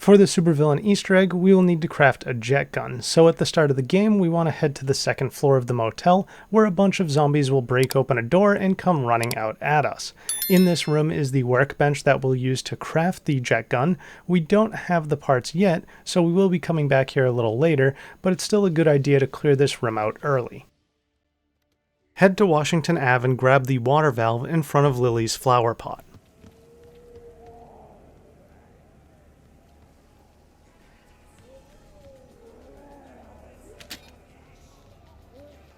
For the Supervillain Easter egg, we will need to craft a jet gun, so at the start of the game we want to head to the second floor of the motel, where a bunch of zombies will break open a door and come running out at us. In this room is the workbench that we'll use to craft the jet gun. We don't have the parts yet, so we will be coming back here a little later, but it's still a good idea to clear this room out early. Head to Washington Ave and grab the water valve in front of Lily's flower pot.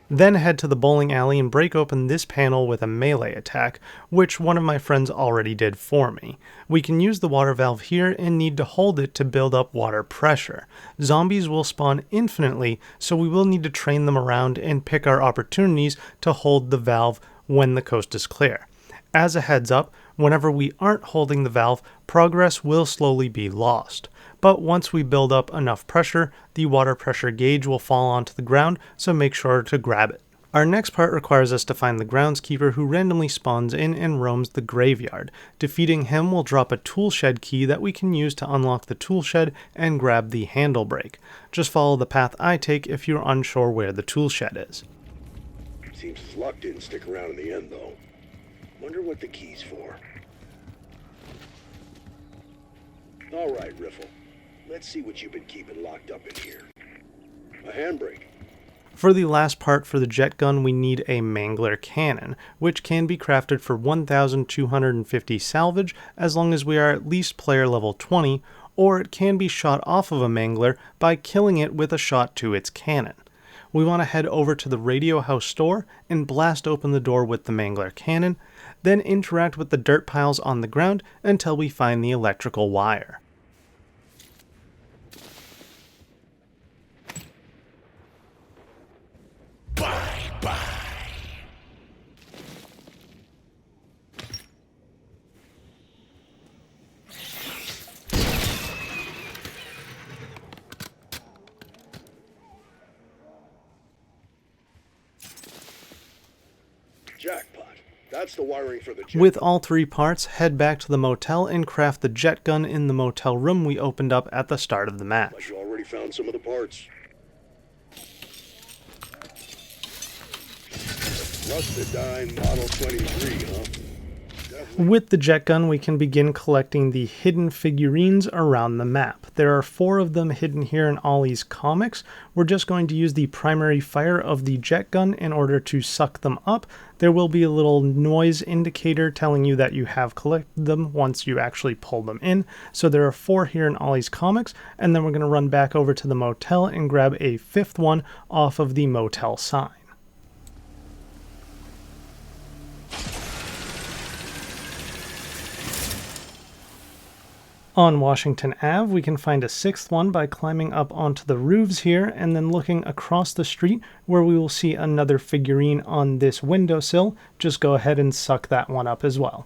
Then head to the bowling alley and break open this panel with a melee attack, which one of my friends already did for me. We can use the water valve here and need to hold it to build up water pressure. Zombies will spawn infinitely, so we will need to train them around and pick our opportunities to hold the valve when the coast is clear. As a heads up, whenever we aren't holding the valve, progress will slowly be lost. But once we build up enough pressure, the water pressure gauge will fall onto the ground, so make sure to grab it. Our next part requires us to find the groundskeeper who randomly spawns in and roams the graveyard. Defeating him will drop a tool shed key that we can use to unlock the tool shed and grab the handle brake. Just follow the path I take if you're unsure where the tool shed is. Seems his luck didn't stick around in the end though. Wonder what the key's for. Alright, Riffle. Let's see what you've been keeping locked up in here. A handbrake. For the last part for the jet gun, we need a mangler cannon, which can be crafted for 1,250 salvage as long as we are at least player level 20, or it can be shot off of a mangler by killing it with a shot to its cannon. We want to head over to the Radio House store and blast open the door with the mangler cannon, then interact with the dirt piles on the ground until we find the electrical wire. Jackpot. That's the wiring for the jet. With all three parts, head back to the motel and craft the jet gun in the motel room we opened up at the start of the match. Like you already found some of the parts. Rustidyne Model 23, huh? With the jet gun, we can begin collecting the hidden figurines around the map. There are 4 of them hidden here in Ollie's comics. We're just going to use the primary fire of the jet gun in order to suck them up. There will be a little noise indicator telling you that you have collected them once you actually pull them in. So there are 4 here in Ollie's comics, and then we're going to run back over to the motel and grab a 5th one off of the motel sign. On Washington Ave, we can find a 6th one by climbing up onto the roofs here and then looking across the street where we will see another figurine on this windowsill. Just go ahead and suck that one up as well.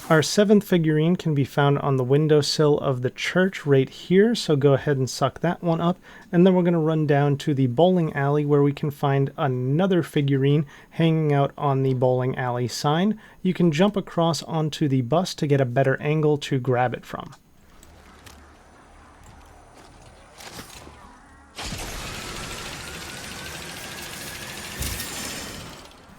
Our 7th figurine can be found on the windowsill of the church right here, so go ahead and suck that one up. And then we're going to run down to the bowling alley where we can find another figurine hanging out on the bowling alley sign. You can jump across onto the bus to get a better angle to grab it from.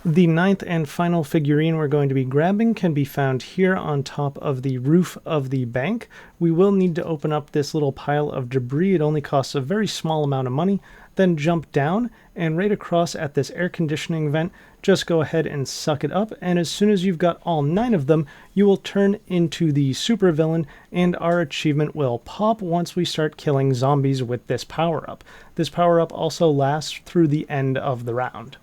The 9th and final figurine we're going to be grabbing can be found here on top of the roof of the bank. We will need to open up this little pile of debris. It only costs a very small amount of money. Then jump down, and right across at this air conditioning vent, just go ahead and suck it up, and as soon as you've got all 9 of them, you will turn into the Supervillain, and our achievement will pop once we start killing zombies with this power-up. This power-up also lasts through the end of the round.